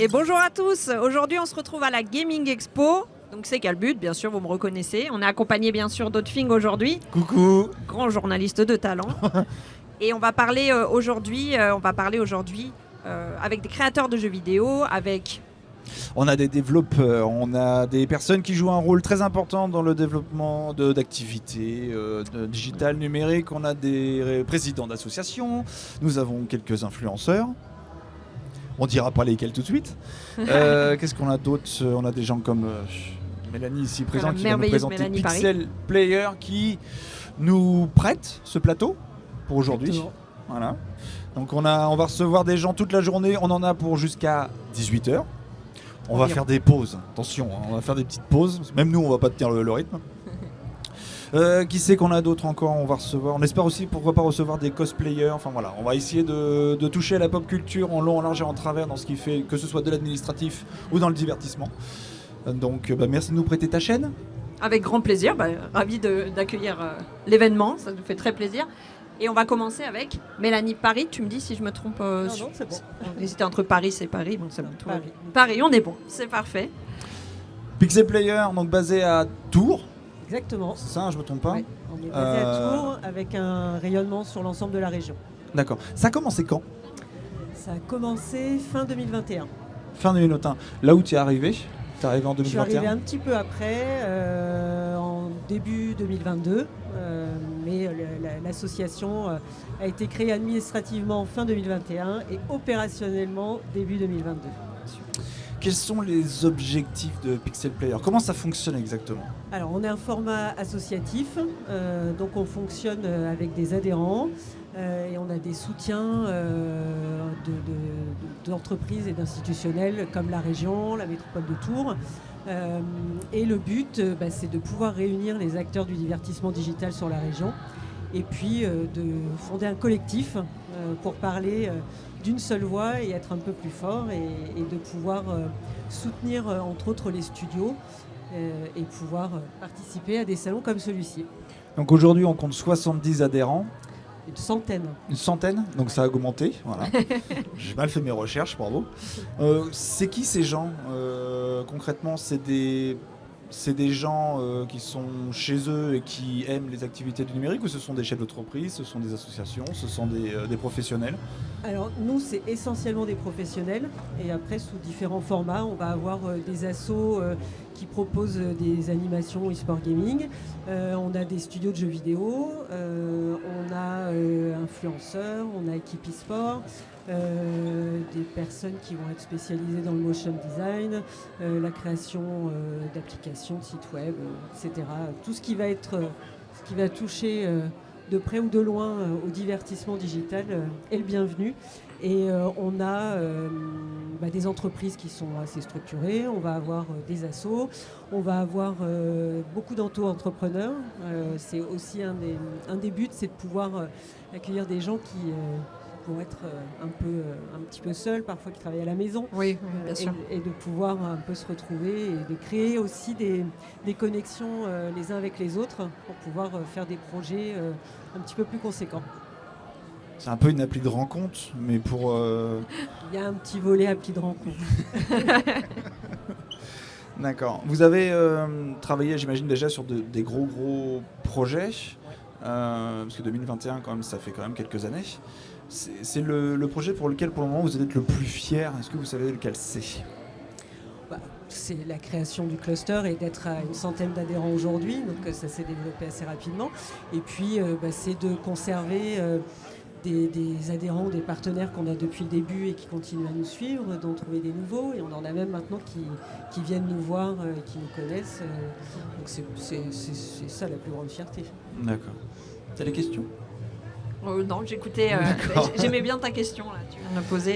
Et bonjour à tous. Aujourd'hui, on se retrouve à la Gaming Expo. Donc c'est Calbut, bien sûr, vous me reconnaissez. On est accompagné bien sûr d'Otfing aujourd'hui. Coucou. Grand journaliste de talent. Et on va parler aujourd'hui, avec des créateurs de jeux vidéo, avec... On a des développeurs, on a des personnes qui jouent un rôle très important dans le développement d'activités digitales, numériques. On a des présidents d'associations, nous avons quelques influenceurs. On dira pas lesquels tout de suite. Qu'est-ce qu'on a d'autre? On a des gens comme Mélanie ici présente qui va nous présenter Mélanie Pixel Paris. Player qui nous prête ce plateau pour aujourd'hui. Voilà. Donc on va recevoir des gens toute la journée, on en a pour jusqu'à 18h. On va faire des pauses, attention, on va faire des petites pauses, même nous on va pas tenir le rythme. Qui sait qu'on a d'autres encore? On va recevoir, on espère aussi pourquoi pas recevoir des cosplayers. Enfin voilà, on va essayer de toucher à la pop culture en long, en large et en travers dans ce qui fait que ce soit de l'administratif ou dans le divertissement. Donc merci de nous prêter ta chaîne. Avec grand plaisir, ravi d'accueillir l'événement, ça nous fait très plaisir. Et on va commencer avec Mélanie Paris. Tu me dis si je me trompe. Non, c'est bon. On hésitait entre Paris et Paris. Bon, c'est bon. Paris. Paris, on est bon. C'est parfait. Pixel Player, donc basé à Tours. Exactement. C'est ça, je me trompe pas? Ouais. On est basé à Tours avec un rayonnement sur l'ensemble de la région. D'accord. Ça a commencé quand? Ça a commencé fin 2021. Fin 2021. Là où tu es arrivé? Tu es arrivé en 2021? Je suis arrivé un petit peu après, en début 2022. Mais l'association a été créée administrativement fin 2021 et opérationnellement début 2022. Quels sont les objectifs de Pixel Player? Comment ça fonctionne exactement? Alors, on est un format associatif, donc on fonctionne avec des adhérents et on a des soutiens d'entreprises et d'institutionnels comme la région, la métropole de Tours. Et le but, c'est de pouvoir réunir les acteurs du divertissement digital sur la région et puis de fonder un collectif pour parler d'une seule voix et être un peu plus fort et de pouvoir soutenir entre autres les studios et pouvoir participer à des salons comme celui-ci. Donc aujourd'hui on compte 70 adhérents. Une centaine. Une centaine, donc ça a augmenté, voilà. J'ai mal fait mes recherches, bravo. C'est qui ces gens concrètement? C'est des gens qui sont chez eux et qui aiment les activités du numérique, ou ce sont des chefs d'entreprise, ce sont des associations, ce sont des professionnels? Alors nous, c'est essentiellement des professionnels et après sous différents formats, on va avoir des assos qui proposent des animations e-sport gaming, on a des studios de jeux vidéo, on a influenceurs, on a équipe e-sport, des personnes qui vont être spécialisées dans le motion design, la création d'applications, de sites web, etc. Tout ce qui va toucher de près ou de loin au divertissement digital est le bienvenu. Et on a des entreprises qui sont assez structurées, on va avoir des assos, on va avoir beaucoup d'entrepreneurs. C'est aussi un des buts, c'est de pouvoir accueillir des gens qui vont être un petit peu seuls, parfois qui travaillent à la maison. Oui, bien sûr. Et de pouvoir un peu se retrouver et de créer aussi des connexions les uns avec les autres pour pouvoir faire des projets un petit peu plus conséquents. C'est un peu une appli de rencontre, mais pour... Il y a un petit volet appli de rencontre. D'accord. Vous avez travaillé, j'imagine, déjà sur des gros projets, parce que 2021, quand même, ça fait quand même quelques années. C'est le projet pour lequel, pour le moment, vous êtes le plus fier. Est-ce que vous savez lequel c'est? C'est la création du cluster et d'être à une centaine d'adhérents aujourd'hui. Donc ça s'est développé assez rapidement. Et puis, c'est de conserver des adhérents, des partenaires qu'on a depuis le début et qui continuent à nous suivre, d'en trouver des nouveaux. Et on en a même maintenant qui viennent nous voir et qui nous connaissent. Donc c'est ça la plus grande fierté. D'accord. T'as des questions? Non, j'écoutais. J'aimais bien ta question, là. Tu viens de me poser.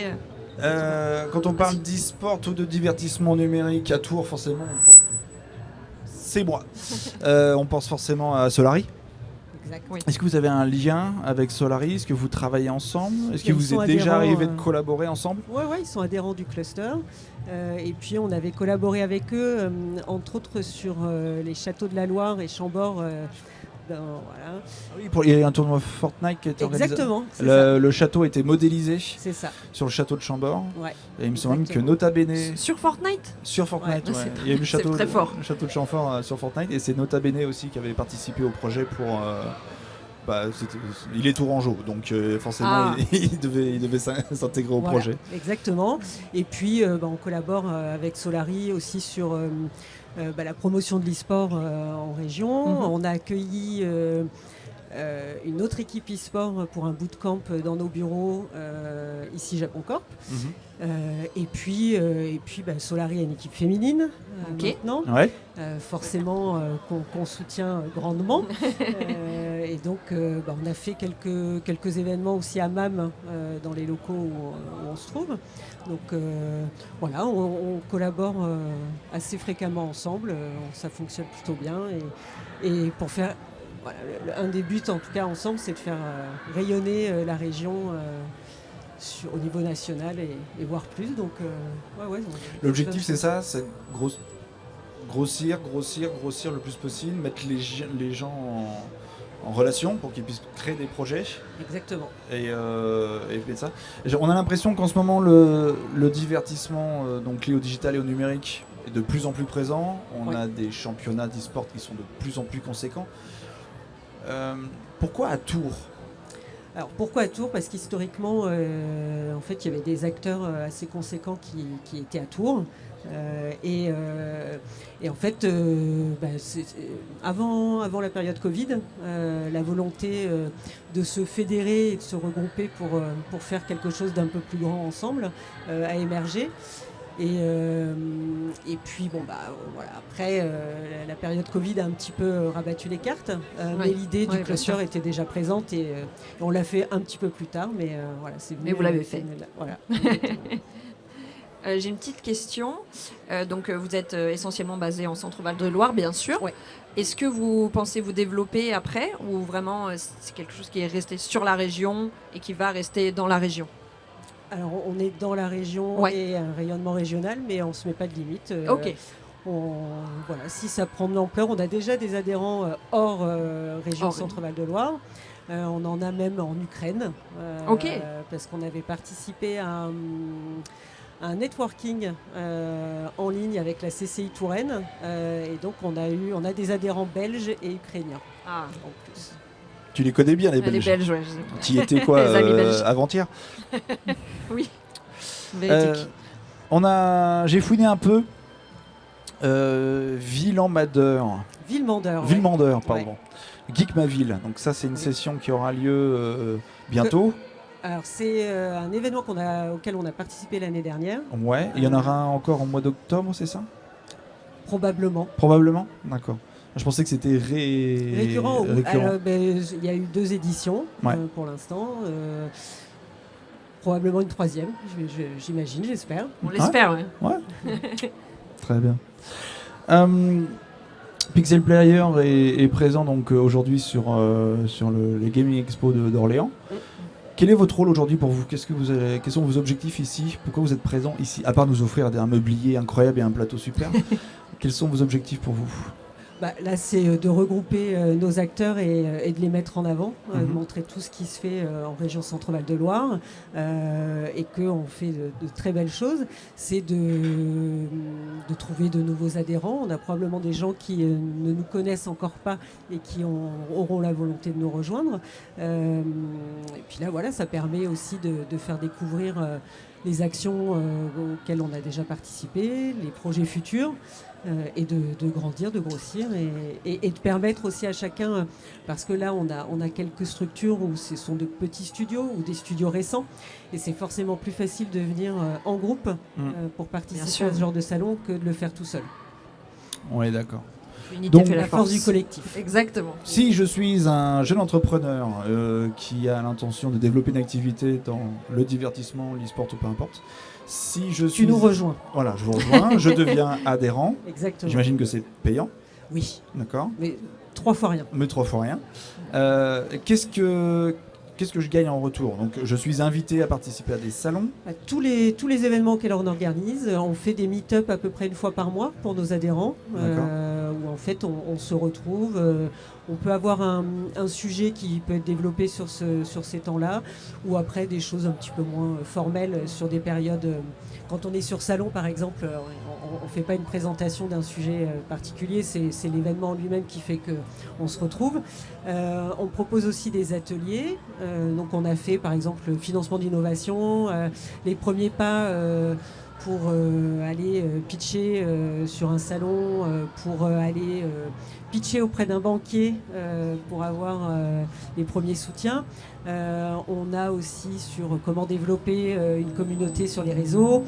Quand on parle d'e-sport ou de divertissement numérique à Tours, forcément, c'est moi. On pense forcément à Solary. Exact. Oui. Est-ce que vous avez un lien avec Solary? Est-ce que vous travaillez ensemble? Est-ce qu'il vous est déjà arrivé de collaborer ensemble? Oui, ils sont adhérents du cluster. Et puis on avait collaboré avec eux, entre autres sur les châteaux de la Loire et Chambord, Voilà. Oui, il y a un tournoi Fortnite qui a été organisé. Exactement. C'est ça. Le château a été modélisé C'est ça. sur le château de Chambord. Ouais. Et il me semble même que Exactement. Nota Bene Sur Fortnite. sur Fortnite, Ouais, ouais. c'est Il y a eu le c'est château, très fort. le château de Chambord sur Fortnite et c'est Nota Bene aussi qui avait participé au projet pour. Il est tourangeau, donc forcément il devait s'intégrer au Voilà, projet. exactement. Et puis on collabore avec Solari aussi sur la promotion de l'e-sport en région. On a accueilli une autre équipe e-sport pour un bootcamp dans nos bureaux ici Japon Corp. Et puis Solari a une équipe féminine maintenant, Ouais. forcément qu'on soutient grandement. Et donc on a fait quelques événements aussi à MAM dans les locaux où on se trouve. Donc voilà, on collabore assez fréquemment ensemble, ça fonctionne plutôt bien. Et pour faire... Voilà, un des buts en tout cas ensemble, c'est de faire rayonner la région au niveau national et voir plus. Donc, L'objectif c'est ça, c'est grossir le plus possible, mettre les gens en relation pour qu'ils puissent créer des projets. Exactement. Et ça. On a l'impression qu'en ce moment le divertissement, donc lié au digital et au numérique, est de plus en plus présent. On a des championnats d'e-sport qui sont de plus en plus conséquents. Pourquoi à Tours ? Alors pourquoi à Tours ? Parce qu'historiquement, en fait, il y avait des acteurs assez conséquents qui étaient à Tours. Et en fait, avant la période Covid, la volonté de se fédérer et de se regrouper pour faire quelque chose d'un peu plus grand ensemble a émergé. Et puis voilà, après la période Covid a un petit peu rabattu les cartes, mais l'idée du cluster était déjà présente et on l'a fait un petit peu plus tard, mais voilà, c'est venu. Mais vous l'avez fait. Voilà. J'ai une petite question. Donc vous êtes essentiellement basé en Centre-Val de Loire, bien sûr. Ouais. Est-ce que vous pensez vous développer après ou vraiment c'est quelque chose qui est resté sur la région et qui va rester dans la région ? Alors, on est dans la région et un rayonnement régional, mais on ne se met pas de limite. Ok. Voilà, si ça prend de l'ampleur, on a déjà des adhérents hors région Centre-Val de Loire. On en a même en Ukraine, parce qu'on avait participé à un networking en ligne avec la CCI Touraine. Et donc, on a des adhérents belges et ukrainiens en plus. Tu les connais bien, les Belges. Les Belges, ouais. Tu y étais quoi, Les amis belges. avant-hier ? Oui, véridique. J'ai fouiné un peu. Villemandeur, pardon. Ouais. Geek Ma Ville. Donc ça, c'est une session qui aura lieu bientôt. Alors, c'est un événement auquel on a participé l'année dernière. Ouais. Il y en aura un encore au mois d'octobre, c'est ça ? Probablement. D'accord. Je pensais que c'était récurrent. Alors, il y a eu 2 éditions pour l'instant. Probablement une 3e, j'imagine, j'espère. On l'espère, ouais. Très bien. Pixel Player est présent donc aujourd'hui sur les Gaming Expo d'Orléans. Quel est votre rôle aujourd'hui pour vous ? Quels sont vos objectifs ici ? Pourquoi vous êtes présent ici ? À part nous offrir un meublier incroyable et un plateau super, quels sont vos objectifs pour vous ? Là, c'est de regrouper nos acteurs et de les mettre en avant, de montrer tout ce qui se fait en région Centre-Val de Loire et qu'on fait de très belles choses. C'est de trouver de nouveaux adhérents. On a probablement des gens qui ne nous connaissent encore pas et qui auront la volonté de nous rejoindre. Et puis là, voilà, ça permet aussi de faire découvrir les actions auxquelles on a déjà participé, les projets futurs. Et de grandir, de grossir et de permettre aussi à chacun, parce que là on a quelques structures où ce sont de petits studios ou des studios récents et c'est forcément plus facile de venir en groupe pour participer à ce genre de salon que de le faire tout seul. Oui, d'accord. Donc la force du collectif. Exactement. Si je suis un jeune entrepreneur qui a l'intention de développer une activité dans le divertissement, l'e-sport ou peu importe, tu nous rejoins. Voilà, je vous rejoins, je deviens adhérent. Exactement. J'imagine que c'est payant. Oui. D'accord. Mais 3 fois rien. Qu'est-ce que je gagne en retour ? Donc, je suis invité à participer à des salons. Tous les événements auxquels on organise, on fait des meet-up à peu près une fois par mois pour nos adhérents. où en fait on se retrouve. On peut avoir un sujet qui peut être développé sur ces temps-là, ou après des choses un petit peu moins formelles sur des périodes. Quand on est sur salon, par exemple, on ne fait pas une présentation d'un sujet particulier, c'est l'événement lui-même qui fait qu'on se retrouve. On propose aussi des ateliers. Donc on a fait, par exemple, le financement d'innovation, les premiers pas pour aller pitcher sur un salon, pour aller pitcher auprès d'un banquier pour avoir les premiers soutiens. On a aussi sur comment développer une communauté sur les réseaux.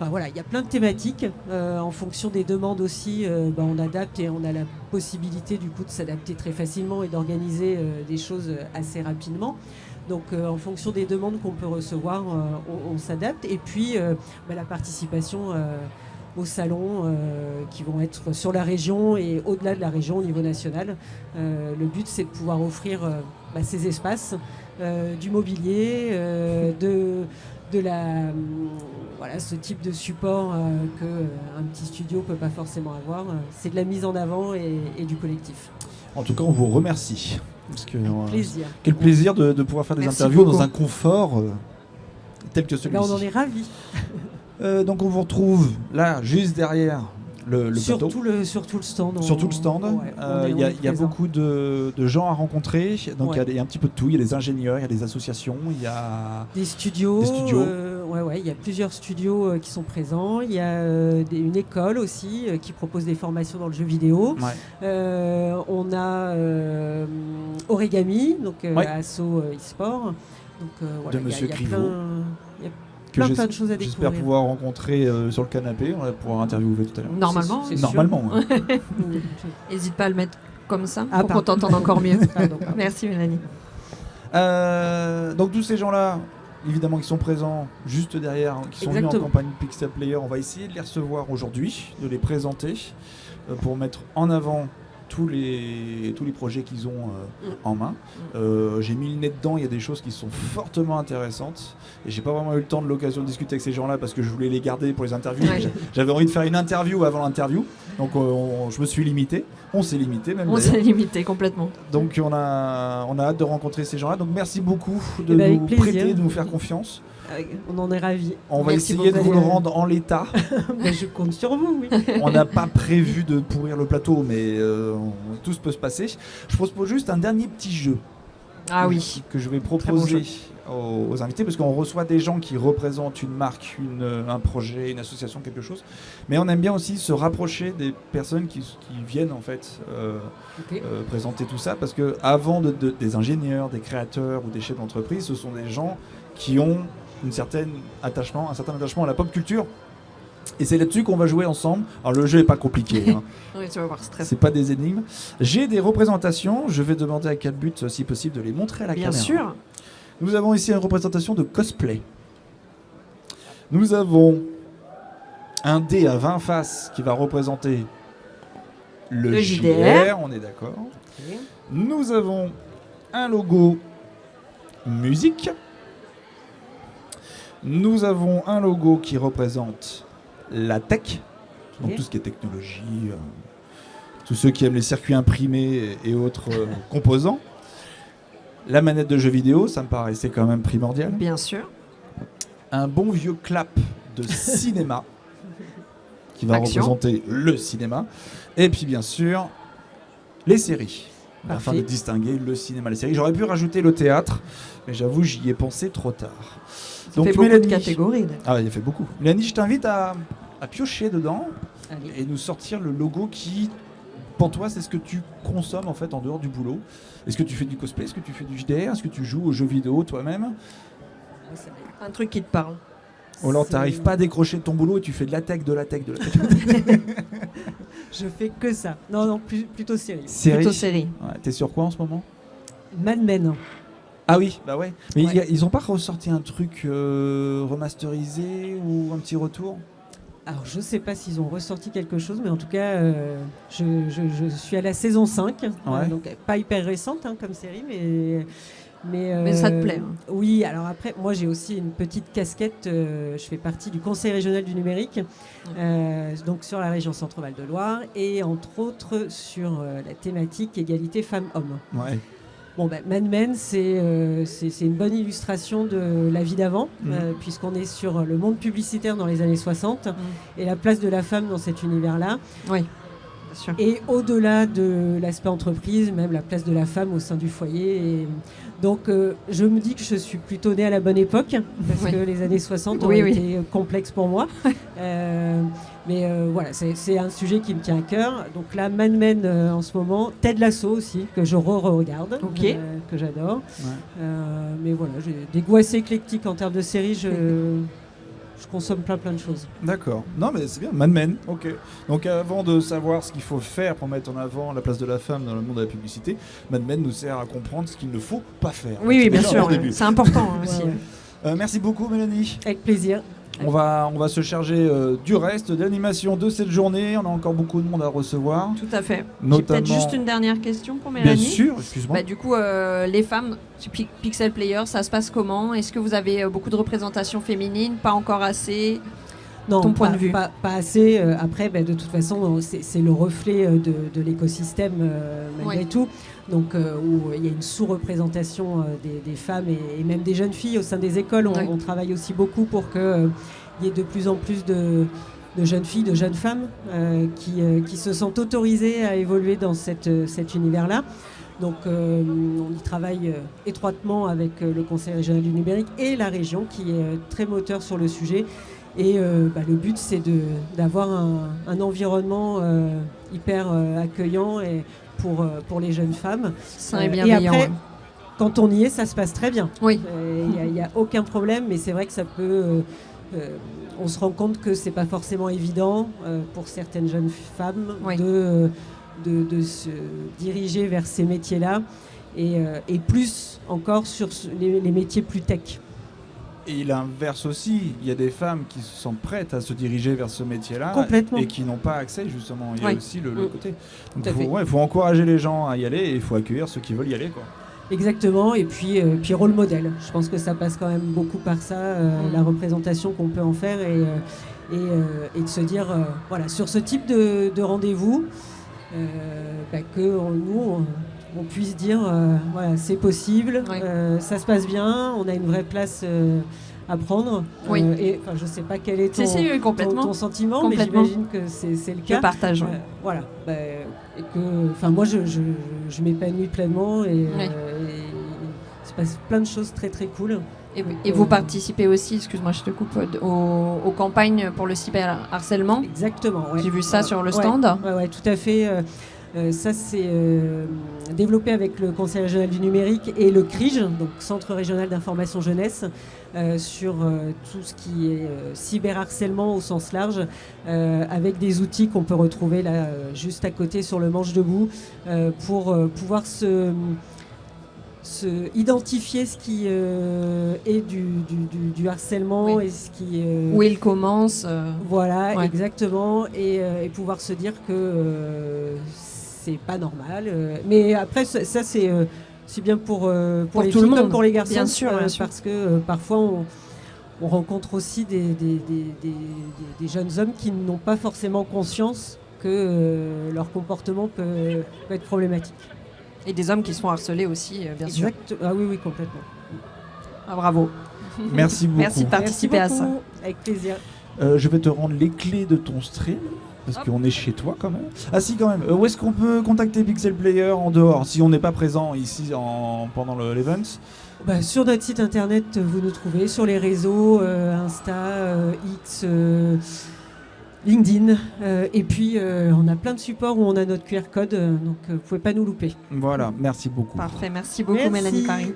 Enfin, voilà, il y a plein de thématiques. En fonction des demandes aussi, on adapte et on a la possibilité du coup de s'adapter très facilement et d'organiser des choses assez rapidement. Donc en fonction des demandes qu'on peut recevoir, on s'adapte. Et puis la participation au salon qui vont être sur la région et au-delà de la région au niveau national. Le but, c'est de pouvoir offrir ces espaces, du mobilier, ce type de support qu'un petit studio ne peut pas forcément avoir. C'est de la mise en avant et du collectif. En tout cas, on vous remercie. Parce que, plaisir. Quel plaisir de pouvoir faire des interviews beaucoup. Dans un confort tel que celui-ci. On en est ravis. Donc on vous retrouve là, juste derrière le plateau. Sur tout le stand. Sur tout le stand. Il y a beaucoup de gens à rencontrer. Donc il y a un petit peu de tout. Il y a des ingénieurs, il y a des associations, il y a des studios. Il y a plusieurs studios qui sont présents. Il y a une école aussi qui propose des formations dans le jeu vidéo. On a Origami, donc asso e-sport. De Monsieur Griveaux. Plein de choses à découvrir. J'espère pouvoir rencontrer sur le canapé. On va pouvoir interviewer tout à l'heure. Normalement. Normalement. N'hésite pas à le mettre comme ça pour qu'on t'entende encore mieux. Pardon. Merci Mélanie. Donc tous ces gens-là, évidemment, qui sont présents juste derrière, qui sont venus en campagne Pixel Player, on va essayer de les recevoir aujourd'hui, de les présenter pour mettre en avant tous les projets qu'ils ont en main. J'ai mis le nez dedans, il y a des choses qui sont fortement intéressantes et j'ai pas vraiment eu le temps de l'occasion de discuter avec ces gens-là parce que je voulais les garder pour les interviews. J'avais envie de faire une interview avant l'interview, donc je me suis limité. On s'est limité même. On s'est limité complètement. Donc on a hâte de rencontrer ces gens-là. Donc merci beaucoup de nous prêter, de nous faire confiance. On en est ravis. On va essayer de vous le rendre en l'état. Je compte sur vous, oui. On n'a pas prévu de pourrir le plateau, mais tout peut se passer. Je propose juste un dernier petit jeu. Ah oui. Que je vais proposer aux invités, parce qu'on reçoit des gens qui représentent une marque, un projet, une association, quelque chose. Mais on aime bien aussi se rapprocher des personnes qui viennent en fait présenter tout ça, parce que avant des ingénieurs, des créateurs ou des chefs d'entreprise, ce sont des gens qui ont un certain attachement à la pop culture. Et c'est là-dessus qu'on va jouer ensemble. Alors le jeu n'est pas compliqué. Oui, tu vas voir, c'est pas des énigmes. J'ai des représentations. Je vais demander à Calbut, si possible, de les montrer à la caméra. Bien sûr. Nous avons ici une représentation de cosplay. Nous avons un dé à 20 faces qui va représenter le JDR. On est d'accord. Okay. Nous avons un logo musique. Nous avons un logo qui représente la tech, donc tout ce qui est technologie, tous ceux qui aiment les circuits imprimés et autres composants. La manette de jeu vidéo, ça me paraissait quand même primordial. Bien sûr. Un bon vieux clap de cinéma qui va représenter le cinéma. Et puis bien sûr, les séries. Afin de distinguer le cinéma et les séries. J'aurais pu rajouter le théâtre, mais j'avoue, j'y ai pensé trop tard. Ça fait beaucoup de catégories. Ah, il a fait beaucoup. Mélanie, je t'invite à piocher dedans et nous sortir le logo qui, pour toi, c'est ce que tu consommes en fait en dehors du boulot. Est-ce que tu fais du cosplay? Est-ce que tu fais du JDR? Est-ce que tu joues aux jeux vidéo toi-même? Un truc qui te parle. Ou alors tu n'arrives pas à décrocher de ton boulot et tu fais de la tech. Je fais que ça. Non, plutôt série. Plutôt série. Ouais, t'es sur quoi en ce moment? Mad Men. Ah oui, bah ouais. Mais ils ont pas ressorti un truc remasterisé ou un petit retour? Alors, je ne sais pas s'ils ont ressorti quelque chose, mais en tout cas, je suis à la saison 5, donc pas hyper récente comme série, mais ça te plaît. Oui, alors après, moi j'ai aussi une petite casquette, je fais partie du Conseil régional du numérique, donc sur la région Centre-Val de Loire, et entre autres sur la thématique égalité femmes-hommes. Ouais. Bon, Mad Men, c'est une bonne illustration de la vie d'avant, puisqu'on est sur le monde publicitaire dans les années 60 et la place de la femme dans cet univers-là. Oui, bien sûr. Et au-delà de l'aspect entreprise, même la place de la femme au sein du foyer. Et donc, je me dis que je suis plutôt née à la bonne époque, parce que les années 60 ont été complexes pour moi. Mais voilà, c'est un sujet qui me tient à cœur. Donc là, Mad Men en ce moment, Ted Lasso aussi, que je re-regarde, que j'adore. Ouais. Mais voilà, j'ai des goûts assez éclectiques en termes de séries. Je consomme plein de choses. D'accord. Non, mais c'est bien. Mad Men, ok. Donc avant de savoir ce qu'il faut faire pour mettre en avant la place de la femme dans le monde de la publicité, Mad Men nous sert à comprendre ce qu'il ne faut pas faire. Oui, bien sûr. C'est important aussi. Merci beaucoup, Mélanie. Avec plaisir. On va se charger du reste de l'animation de cette journée. On a encore beaucoup de monde à recevoir. Tout à fait. Notamment... J'ai peut-être juste une dernière question pour Mélanie. Bien sûr, excuse-moi. Du coup, les femmes, Pixel Player, ça se passe comment? Est-ce que vous avez beaucoup de représentations féminines? Pas encore assez? Non, ton point de vue. Pas assez. Après, de toute façon, c'est le reflet de l'écosystème malgré tout. Donc, où il y a une sous-représentation des femmes et même des jeunes filles au sein des écoles. On travaille aussi beaucoup pour qu'il y ait de plus en plus de jeunes filles, de jeunes femmes qui se sentent autorisées à évoluer dans cet univers-là. Donc, on y travaille étroitement avec le Conseil régional du numérique et la région qui est très moteur sur le sujet. Et le but, c'est d'avoir un environnement hyper accueillant et pour les jeunes femmes. Et après, quand on y est, ça se passe très bien. Oui. Il n'y a aucun problème, mais c'est vrai que ça peut... on se rend compte que ce n'est pas forcément évident pour certaines jeunes femmes de se diriger vers ces métiers-là et plus encore sur les métiers plus tech. Et l'inverse aussi, il y a des femmes qui se sentent prêtes à se diriger vers ce métier-là et qui n'ont pas accès justement. Il y a aussi le côté. Donc il faut encourager les gens à y aller et il faut accueillir ceux qui veulent y aller, quoi. Exactement, et puis rôle modèle. Je pense que ça passe quand même beaucoup par ça, la représentation qu'on peut en faire et de se dire, sur ce type de rendez-vous, que nous... on puisse dire c'est possible, ça se passe bien, on a une vraie place à prendre. Et je ne sais pas quel est ton sentiment, mais j'imagine que c'est le cas. Je partage. Voilà. Et que, moi, je m'épanouis pleinement et il se passe plein de choses très très cool. Et vous participez aussi, excuse-moi, je te coupe, aux campagnes pour le cyberharcèlement. Exactement. Ouais. J'ai vu ça sur le stand. Oui, tout à fait. Ça, c'est développé avec le Conseil régional du numérique et le CRIJ, donc Centre régional d'information jeunesse, sur tout ce qui est cyberharcèlement au sens large, avec des outils qu'on peut retrouver là, juste à côté sur le manche debout, pour pouvoir identifier ce qui est du harcèlement et ce qui où il commence. Voilà, exactement, et pouvoir se dire que c'est pas normal. Mais après, ça c'est bien pour les tout filles le monde, comme pour les garçons, bien sûr. parce que parfois on rencontre aussi des jeunes hommes qui n'ont pas forcément conscience que leur comportement peut être problématique. Et des hommes qui se font harceler aussi, bien sûr. Ah oui, complètement. Ah, bravo. Merci beaucoup. Merci de participer à ça. Avec plaisir. Je vais te rendre les clés de ton stream, parce qu'on est chez toi quand même. Ah si, quand même. Où est-ce qu'on peut contacter Pixel Player en dehors, si on n'est pas présent ici pendant l'event? Sur notre site internet, vous nous trouvez sur les réseaux, Insta, X... LinkedIn, et puis on a plein de supports où on a notre QR code, donc vous ne pouvez pas nous louper. Voilà, merci beaucoup. Parfait, merci beaucoup Mélanie Paris.